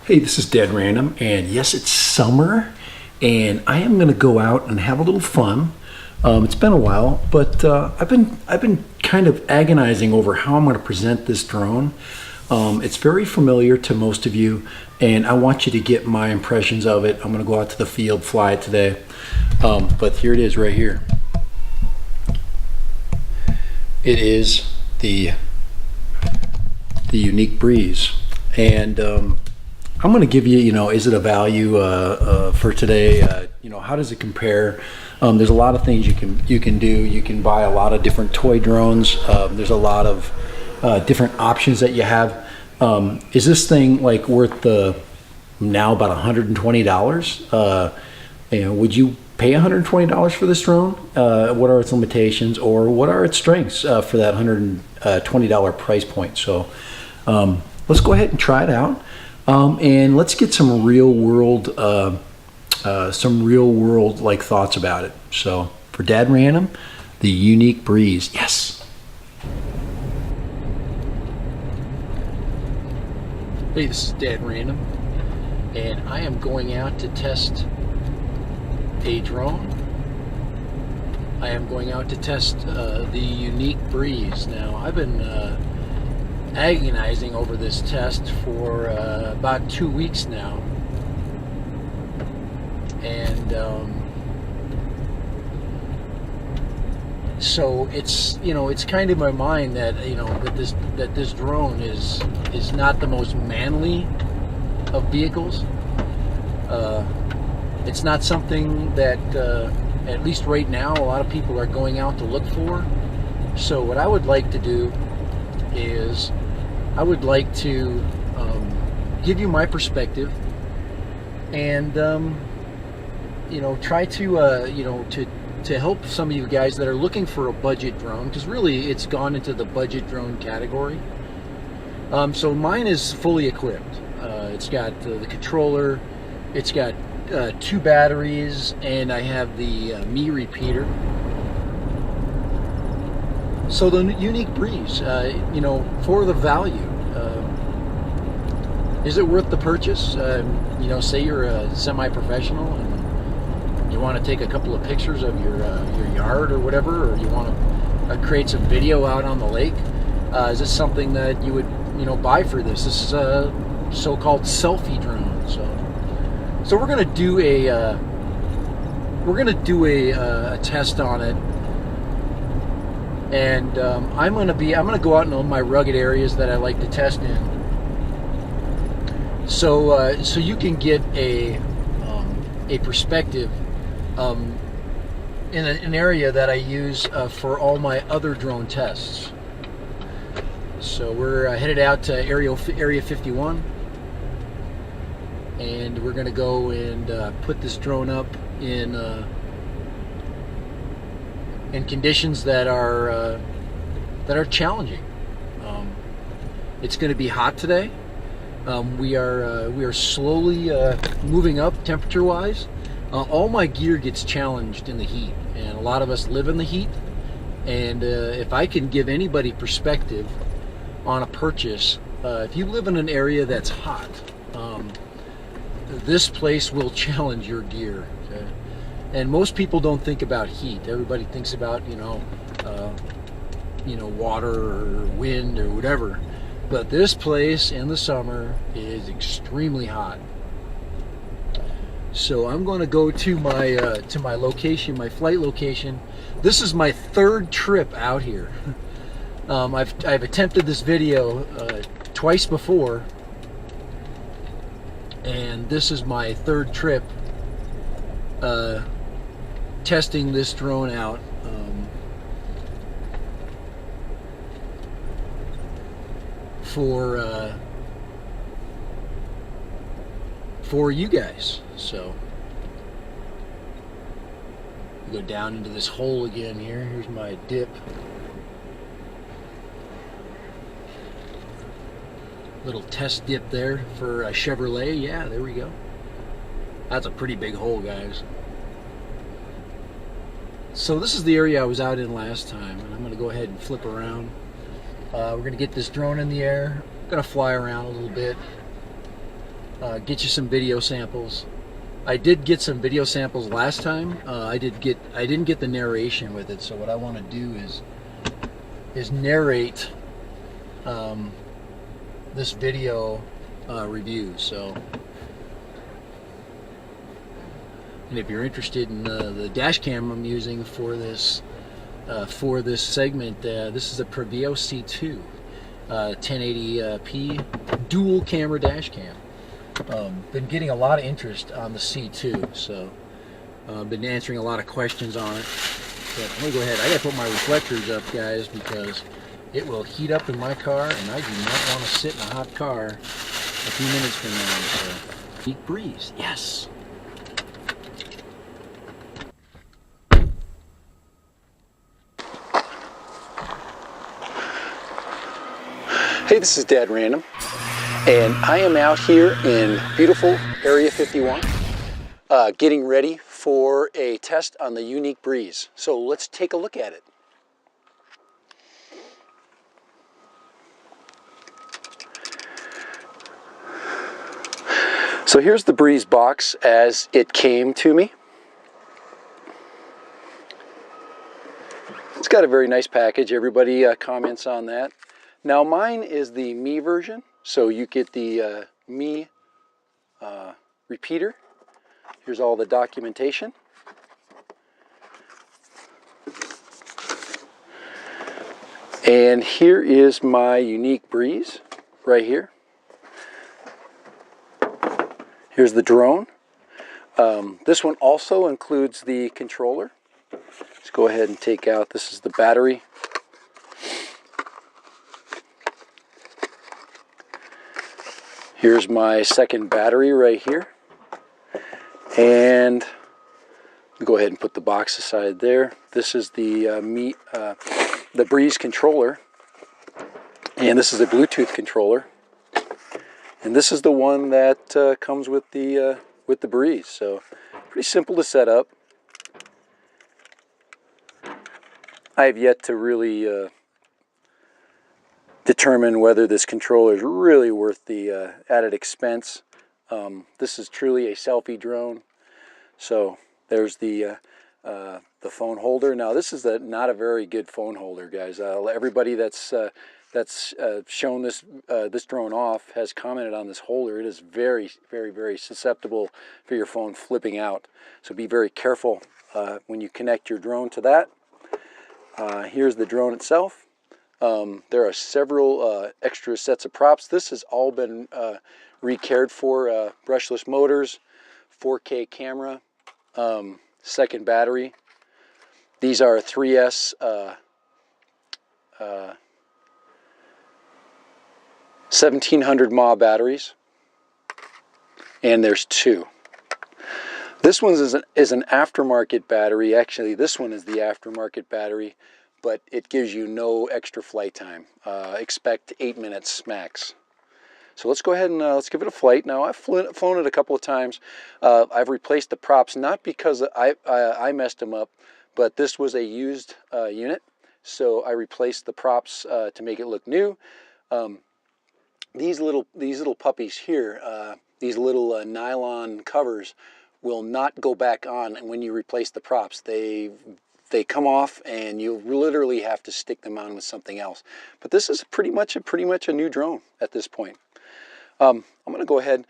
Hey, this is Dead Random, and yes, it's summer, and I am going to go out and have a little fun. It's been a while, but I've been kind of agonizing over how I'm going to present this drone. It's very familiar to most of you, and I want you to get my impressions of it. I'm going to go out to the field, fly it today, but here it is right here. It is the Yuneec Breeze, and I'm going to give you, is it a value for today? How does it compare? There's a lot of things you can do. You can buy a lot of different toy drones. There's a lot of different options that you have. Is this thing like worth now about $120? Would you pay $120 for this drone? What are its limitations, or what are its strengths for that $120 price point? So let's go ahead and try it out. And let's get some real world like thoughts about it. So for Dad Random, the Yuneec Breeze. Yes. Hey, this is Dad Random, and I am going out to test a drone. I am going out to test the Yuneec Breeze. Now, I've been agonizing over this test for about 2 weeks now, and so it's kind of in my mind that that this drone is not the most manly of vehicles. It's not something that at least right now a lot of people are going out to look for. So what I would like to do is I would like to give you my perspective and try to help some of you guys that are looking for a budget drone, because really it's gone into the budget drone category. So mine is fully equipped. It's got the controller, it's got 2 batteries, and I have the me repeater. So the Yuneec Breeze, for the value, is it worth the purchase? Say you're a semi-professional and you want to take a couple of pictures of your yard or whatever, or you want to create some video out on the lake. Is this something that you would buy for this? This is a so-called selfie drone. So we're gonna do a test on it. And I'm gonna go out in my rugged areas that I like to test in, so you can get a perspective in an area that I use for all my other drone tests. So we're headed out to Area 51, and we're gonna go and put this drone up in conditions that are challenging. It's going to be hot today. We are slowly moving up temperature-wise. All my gear gets challenged in the heat, and a lot of us live in the heat. And if I can give anybody perspective on a purchase, if you live in an area that's hot, this place will challenge your gear. Okay? And most people don't think about heat. Everybody thinks about water or wind or whatever. But this place in the summer is extremely hot. So I'm going to go to my location, my flight location. This is my 3rd trip out here. I've attempted this video twice before, and this is my 3rd trip testing this drone out for you guys. So go down into this hole again here. Here's my dip. Little test dip there for a Chevrolet. Yeah, there we go. That's a pretty big hole, guys. So this is the area I was out in last time, and I'm going to go ahead and flip around. We're going to get this drone in the air. I'm going to fly around a little bit. get you some video samples. I did get some video samples last time. I didn't get the narration with it, so what I want to do is narrate this video review. So, and if you're interested in the dash cam I'm using for this segment, this is a Previo C2 1080p dual camera dash cam. Been getting a lot of interest on the C2, so been answering a lot of questions on it. But let me go ahead. I gotta put my reflectors up, guys, because it will heat up in my car, and I do not want to sit in a hot car a few minutes from now. So, Yuneec Breeze, yes. Hey, this is Dad Random, and I am out here in beautiful Area 51 getting ready for a test on the Yuneec Breeze. So let's take a look at it. So here's the Breeze box as it came to me. It's got a very nice package. Everybody comments on that. Now mine is the Me version, so you get the Me repeater. Here's all the documentation. And here is my Yuneec Breeze right here. Here's the drone. This one also includes the controller. Let's go ahead and take out, this is the battery. Here's my second battery right here. And go ahead and put the box aside there. This is the Breeze controller. And this is a Bluetooth controller. And this is the one that comes with the Breeze. So pretty simple to set up. I have yet to really determine whether this controller is really worth the added expense. This is truly a selfie drone. So there's the phone holder. Now this is not a very good phone holder, guys. Everybody that's shown this drone off has commented on this holder. It is very, very, very susceptible for your phone flipping out. So be very careful when you connect your drone to that. Here's the drone itself. There are several extra sets of props. This has all been re-cared for. Brushless motors, 4K camera, second battery. These are 3S 1700 mAh batteries, and there's two. This one is an aftermarket battery. Actually, this one is the aftermarket battery, but it gives you no extra flight time. Expect 8 minutes max. So let's go ahead and let's give it a flight. Now, I've flown it a couple of times. I've replaced the props, not because I messed them up, but this was a used unit, so I replaced the props to make it look new. These little puppies here, these little nylon covers, will not go back on, and when you replace the props, they come off, and you literally have to stick them on with something else. But this is pretty much a new drone at this point. I'm going to go ahead,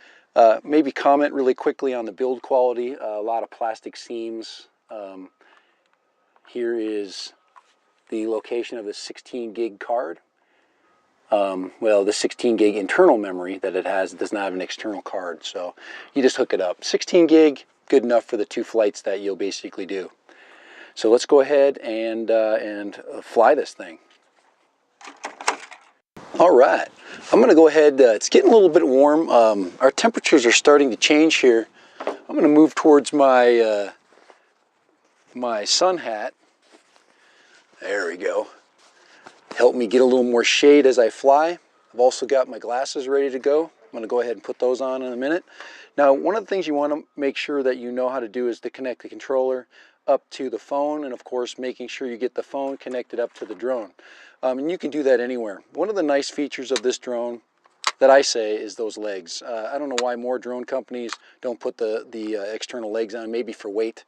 maybe comment really quickly on the build quality. A lot of plastic seams. Here is the location of the 16 gig card. Well, the 16 gig internal memory that it has, it does not have an external card, so you just hook it up. 16 gig, good enough for the 2 flights that you'll basically do. So let's go ahead and fly this thing. All right, I'm going to go ahead. It's getting a little bit warm. Our temperatures are starting to change here. I'm going to move towards my my sun hat. There we go. Help me get a little more shade as I fly. I've also got my glasses ready to go. I'm going to go ahead and put those on in a minute. Now, one of the things you want to make sure that you know how to do is to connect the controller up to the phone, and of course making sure you get the phone connected up to the drone. And you can do that anywhere. One of the nice features of this drone that I say is those legs. I don't know why more drone companies don't put the external legs on, maybe for weight.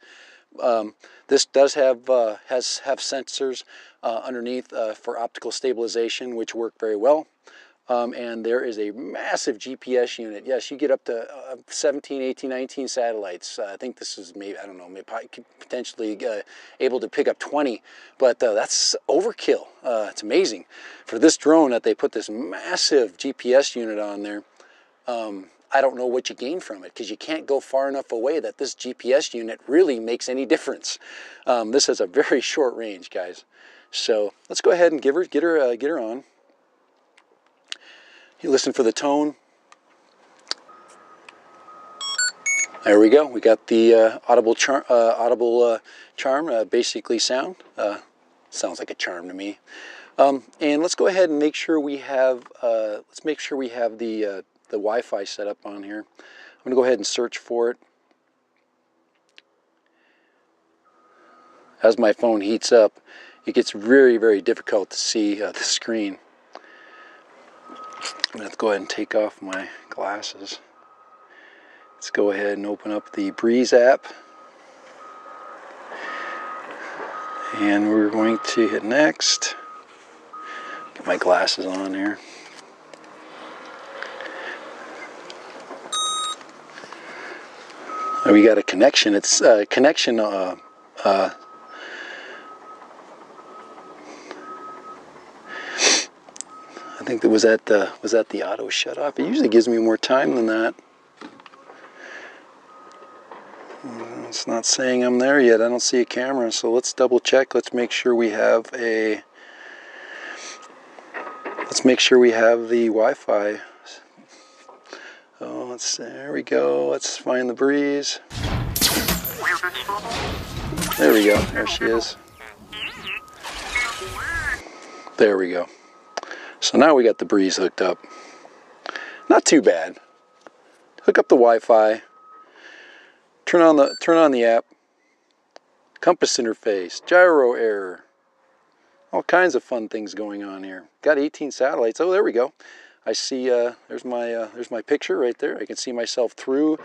This does have sensors underneath for optical stabilization, which work very well. And there is a massive GPS unit. Yes, you get up to 17, 18, 19 satellites. I think this is maybe, I don't know, maybe potentially able to pick up 20, but that's overkill. It's amazing. For this drone that they put this massive GPS unit on there, I don't know what you gain from it, because you can't go far enough away that this GPS unit really makes any difference. This has a very short range, guys. So let's go ahead and get her on. You listen for the tone. There we go. We got the audible charm, basically sound. Sounds like a charm to me. And let's go ahead and make sure we have the Wi-Fi set up on here. I'm going to go ahead and search for it. As my phone heats up, it gets very, very difficult to see the screen. I'm going to go ahead and take off my glasses. Let's go ahead and open up the Breeze app. And we're going to hit next. Get my glasses on here. We got a connection. It's a connection. I think that was at the auto shut off. It usually gives me more time than that. It's not saying I'm there yet. I don't see a camera, so let's double check. Let's make sure we have the Wi-Fi. Oh, there we go. Let's find the Breeze. There we go. There she is. There we go. So now we got the Breeze hooked up. Not too bad. Hook up the Wi-Fi. Turn on the app. Compass interface. Gyro error. All kinds of fun things going on here. Got 18 satellites. Oh, there we go. I see. There's my picture right there. I can see myself through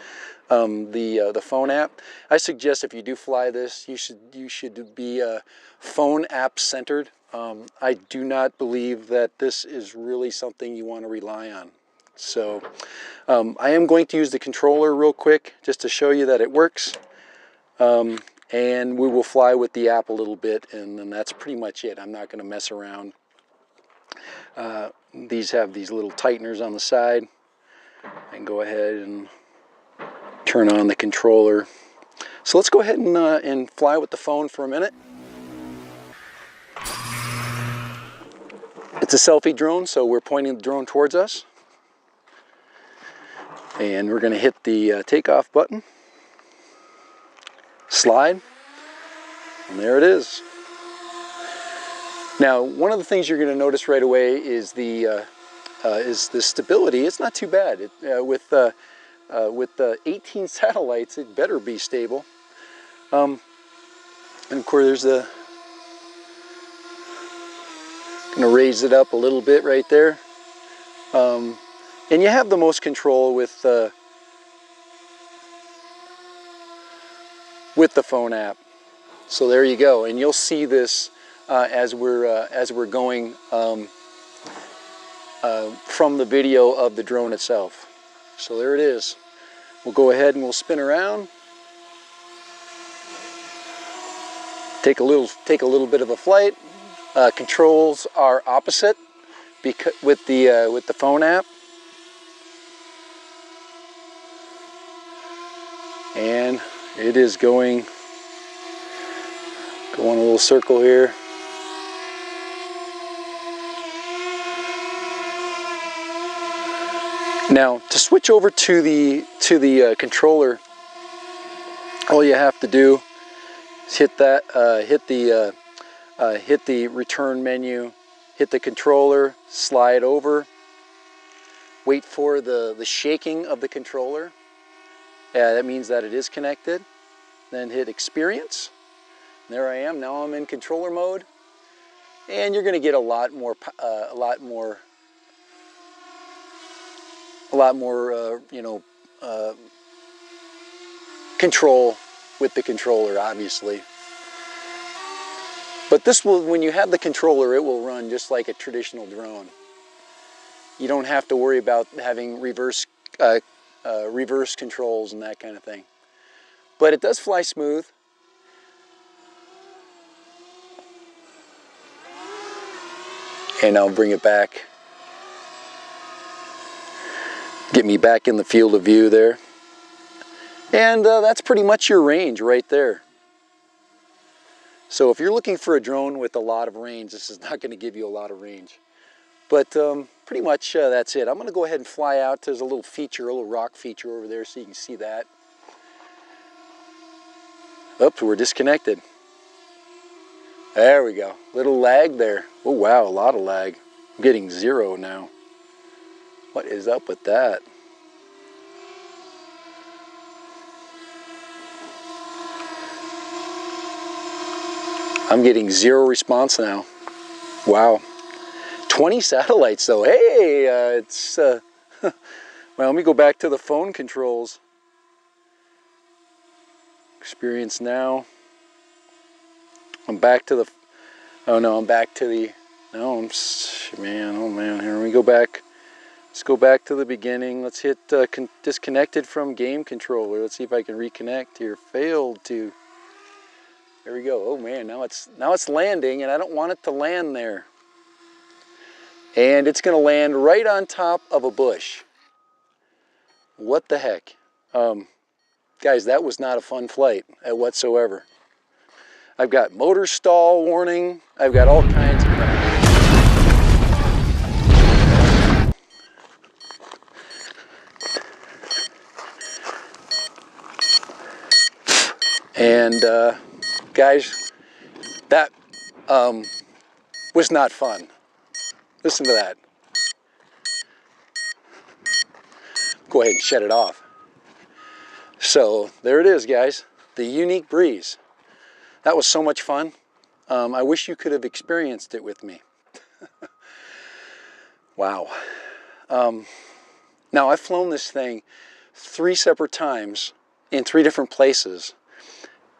the phone app. I suggest if you do fly this, you should be phone app centered. I do not believe that this is really something you want to rely on. So I am going to use the controller real quick just to show you that it works. And we will fly with the app a little bit, and then that's pretty much it. I'm not going to mess around. These have these little tighteners on the side. I can go ahead and turn on the controller. So let's go ahead and fly with the phone for a minute. It's a selfie drone, so we're pointing the drone towards us. And we're going to hit the takeoff button. Slide. And there it is. Now, one of the things you're going to notice right away is the stability. It's not too bad. With 18 satellites, it better be stable. And of course, there's the. Going to raise it up a little bit right there. And you have the most control with the phone app. So there you go, and you'll see this as we're going from the video of the drone itself. So there it is. We'll go ahead and we'll spin around. Take a little bit of a flight. Controls are opposite with the phone app. And it is going a little circle here. Now, to switch over to the controller, all you have to do is hit the return menu, hit the controller, slide over, wait for the shaking of the controller. That means that it is connected. Then hit experience. There I am. Now I'm in controller mode, and you're going to get a lot more a lot more, control with the controller, obviously. But this will, when you have the controller, it will run just like a traditional drone. You don't have to worry about having reverse controls and that kind of thing. But it does fly smooth. And I'll bring it back. Get me back in the field of view there. And that's pretty much your range right there. So if you're looking for a drone with a lot of range, this is not going to give you a lot of range. But pretty much that's it. I'm going to go ahead and fly out. There's a little feature, a little rock feature over there, so you can see that. Oops, we're disconnected. There we go. Little lag there. Oh wow, a lot of lag. I'm getting 0 now. What is up with that? I'm getting 0 response now. Wow. 20 satellites though. Hey, it's well, let me go back to the phone controls. Experience now. I'm back to the, oh no, I'm back to the, no, man, oh man, here we go back. Let's go back to the beginning. Let's hit disconnected from game controller. Let's see if I can reconnect here. Failed to. There we go. Oh man, now it's landing, and I don't want it to land there. And it's going to land right on top of a bush. What the heck? Guys, that was not a fun flight whatsoever. I've got motor stall warning. I've got all kinds of crap. And guys, that was not fun. Listen to that. Go ahead and shut it off. So there it is, guys. The Yuneec Breeze. That was so much fun. I wish you could have experienced it with me. Wow. Now I've flown this thing 3 separate times in 3 different places.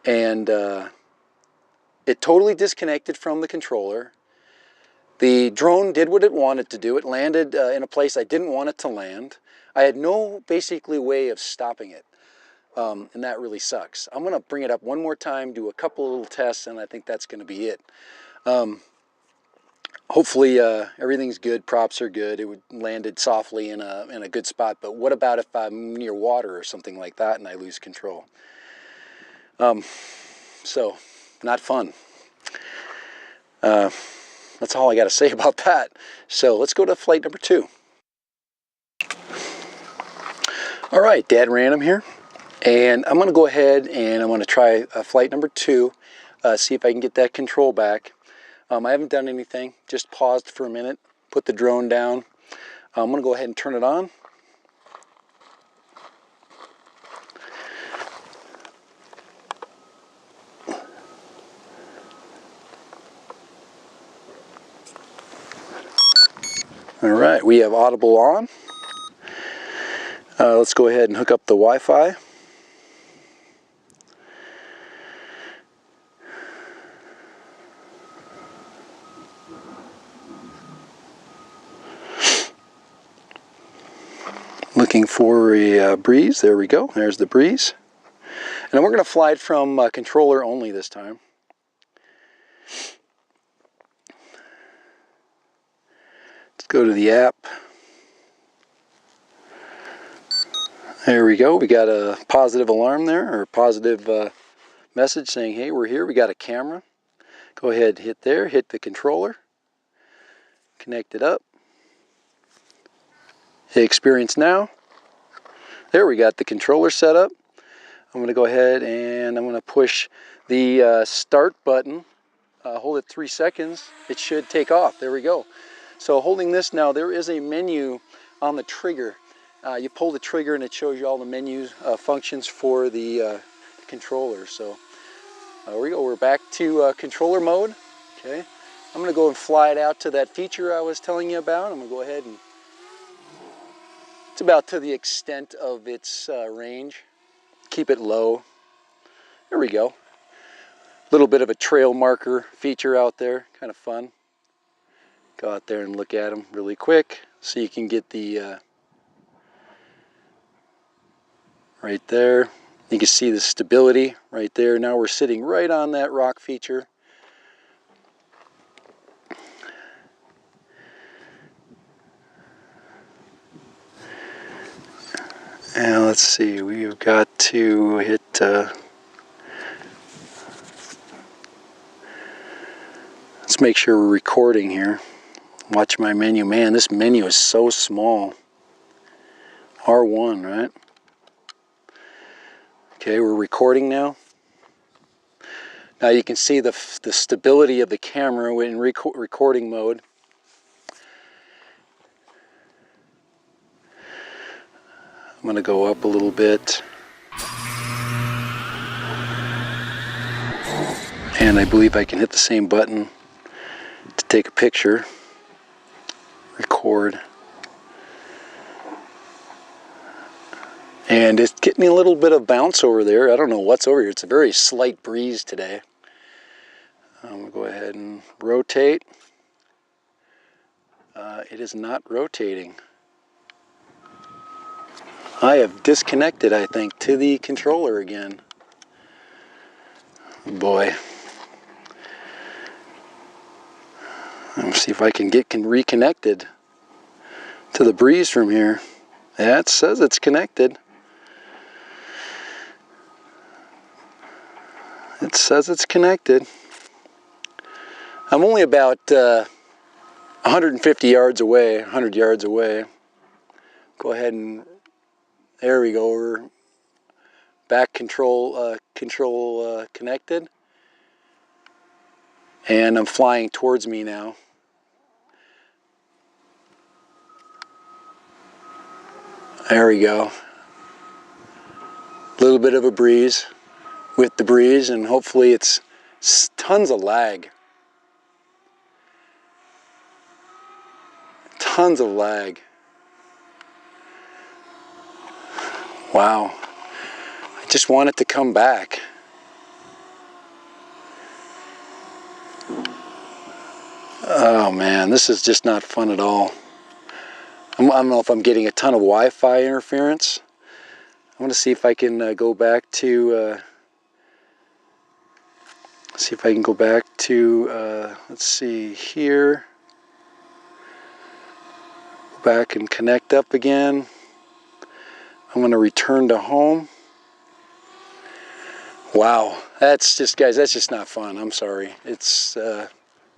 And it totally disconnected from the controller. The drone did what it wanted to do. It landed in a place I didn't want it to land. I had no basically way of stopping it. And that really sucks. I'm going to bring it up one more time, do a couple of little tests, and I think that's going to be it. Hopefully everything's good, props are good. It landed softly in a good spot. But what about if I'm near water or something like that and I lose control? So, not fun. That's all I got to say about that. So let's go to flight number 2. All right, Dad Random here. And I'm going to go ahead and I'm going to try flight number 2, see if I can get that control back. I haven't done anything, just paused for a minute, put the drone down. I'm going to go ahead and turn it on. All right, we have audible on. Let's go ahead and hook up the Wi-Fi. Looking for a breeze. There we go. There's the breeze. And we're going to fly it from controller only this time. Let's go to the app. There we go. We got a positive alarm there, or a positive message saying, hey, we're here. We got a camera. Go ahead, hit there, hit the controller. Connect it up. Hit experience now. There, we got the controller set up. I'm going to go ahead and I'm going to push the start button. Hold it 3 seconds. It should take off. There we go. So holding this now, there is a menu on the trigger. You pull the trigger and it shows you all the menu functions for the controller. So there we go. We're back to controller mode. Okay. I'm going to go and fly it out to that feature I was telling you about. I'm going to go ahead and It's about to the extent of its range. Keep it low. There we go. A little bit of a trail marker feature out there, kind of fun. Go out there and look at them really quick so you can get the right there. You can see the stability right there. Now we're sitting right on that rock feature. And let's see, we've got to hit let's make sure we're recording here. Watch my menu. Man, this menu is so small. R1, right? Okay, we're recording now. Now you can see the stability of the camera in recording mode. I'm going to go up a little bit. And I believe I can hit the same button to take a picture. Record. And it's getting a little bit of bounce over there. I don't know what's over here. It's a very slight breeze today. I'm going to go ahead and rotate. It is not rotating. I have disconnected, I think, to the controller again. Boy. Let me see if I can get reconnected to the breeze from here. Yeah, it says it's connected. It says it's connected. I'm only about 150 yards away, 100 yards away. Go ahead and, there we go, we're back control connected. And I'm flying towards me now. There we go. A little bit of a breeze with the breeze, and hopefully it's tons of lag. Tons of lag. Wow. I just want it to come back. Oh man, this is just not fun at all. I don't know if I'm getting a ton of Wi-Fi interference. I want to see if I can go back to let's see here. Go back and connect up again. I'm going to return to home. Wow, that's just, guys, that's just not fun. I'm sorry. It's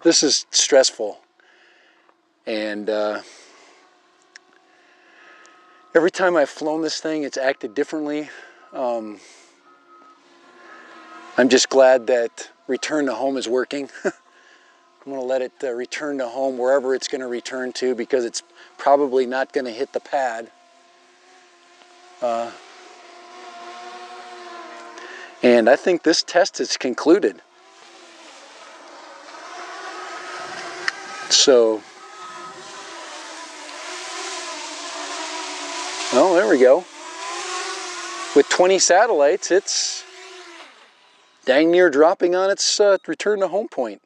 this is stressful, and every time I've flown this thing, it's acted differently. I'm just glad that return to home is working. I'm going to let it return to home wherever it's going to return to, because it's probably not going to hit the pad. And I think this test is concluded. So, oh, there we go. With 20 satellites, it's dang near dropping on its return to home point.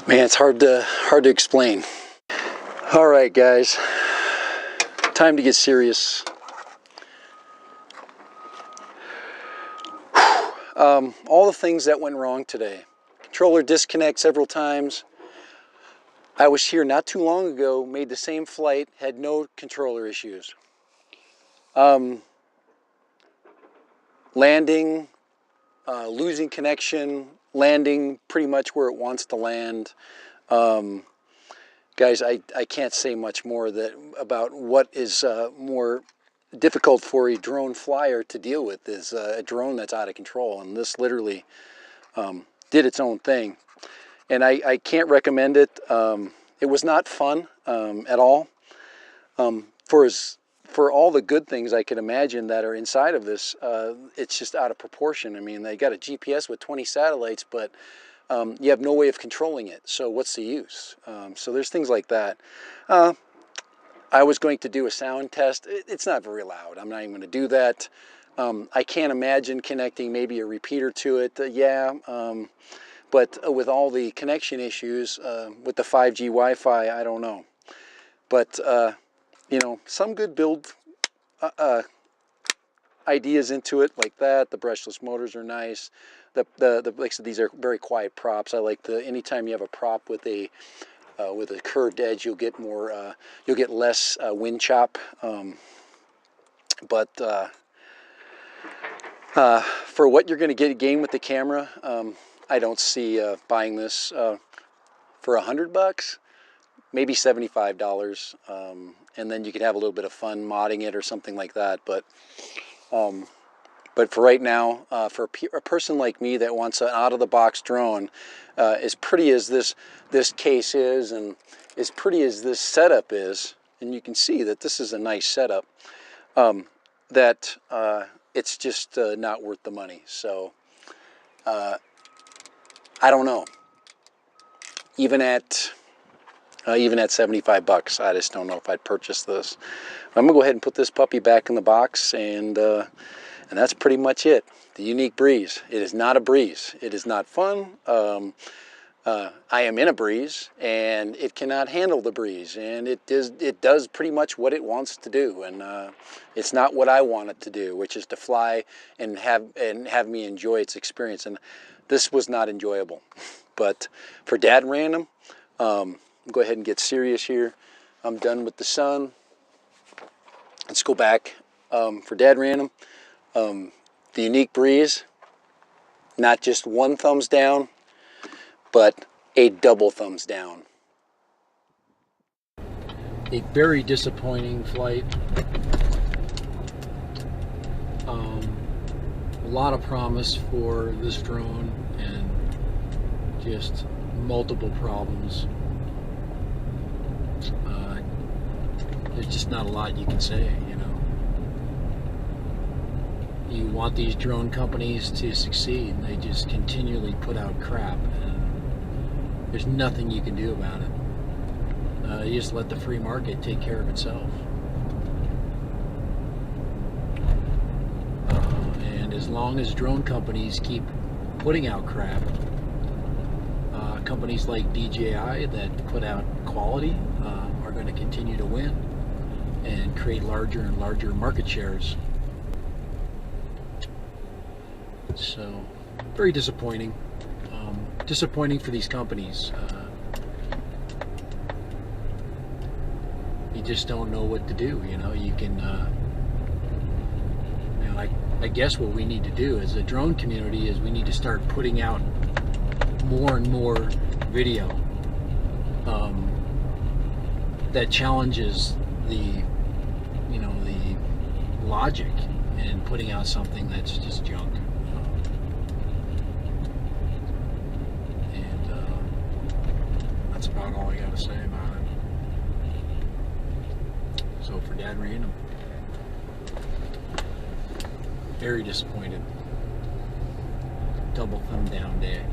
Man, it's hard to explain. All right, guys, time to get serious. All the things that went wrong today. Controller disconnect several times. I was here not too long ago, made the same flight, had no controller issues. Landing, losing connection, landing pretty much where it wants to land. Guys, I can't say much more about what is more difficult for a drone flyer to deal with, is a drone that's out of control, and this literally did its own thing. And I can't recommend it. It was not fun at all. For for all the good things I can imagine that are inside of this, it's just out of proportion. I mean, they got a GPS with 20 satellites, but you have no way of controlling it. So what's the use? So there's things like that. I was going to do a sound test. It's not very loud. I'm not even going to do that. I can't imagine connecting maybe a repeater to it. But with all the connection issues with the 5G Wi-Fi, I don't know. But you know, some good build ideas into it like that. The brushless motors are nice. Like I said, these are very quiet props. I like anytime you have a prop with a curved edge, you'll get more, you'll get less wind chop. But for what you're going to gain with the camera, I don't see buying this for $100, maybe $75, and then you could have a little bit of fun modding it or something like that. But for right now, for a person like me that wants an out-of-the-box drone, as pretty as this case is, and as pretty as this setup is, and you can see that this is a nice setup, that it's just not worth the money. So I don't know. Even at $75, I just don't know if I'd purchase this. I'm gonna go ahead and put this puppy back in the box, and that's pretty much it. The Yuneec Breeze. It is not a breeze. It is not fun. I am in a breeze, and it cannot handle the breeze, and it does pretty much what it wants to do, and it's not what I want it to do, which is to fly and have me enjoy its experience. And this was not enjoyable. But for Dad Random, I'll go ahead and get serious here. I'm done with the sun. Let's go back. For Dad Random, the Yuneec Breeze, not just one thumbs down, but a double thumbs down. A very disappointing flight. A lot of promise for this drone, and just multiple problems. There's just not a lot you can say, you know. You want these drone companies to succeed, and they just continually put out crap, and there's nothing you can do about it. You just let the free market take care of itself. And as long as drone companies keep putting out crap, companies like DJI that put out quality are going to continue to win and create larger and larger market shares. So, very disappointing. Disappointing for these companies. You just don't know what to do. You know, you can. You know, I guess what we need to do as a drone community is we need to start putting out more and more video that challenges the, you know, the logic, and putting out something that's just junk. And that's about all I got to say about it. So for Dad Random, very disappointed. Double thumb down day.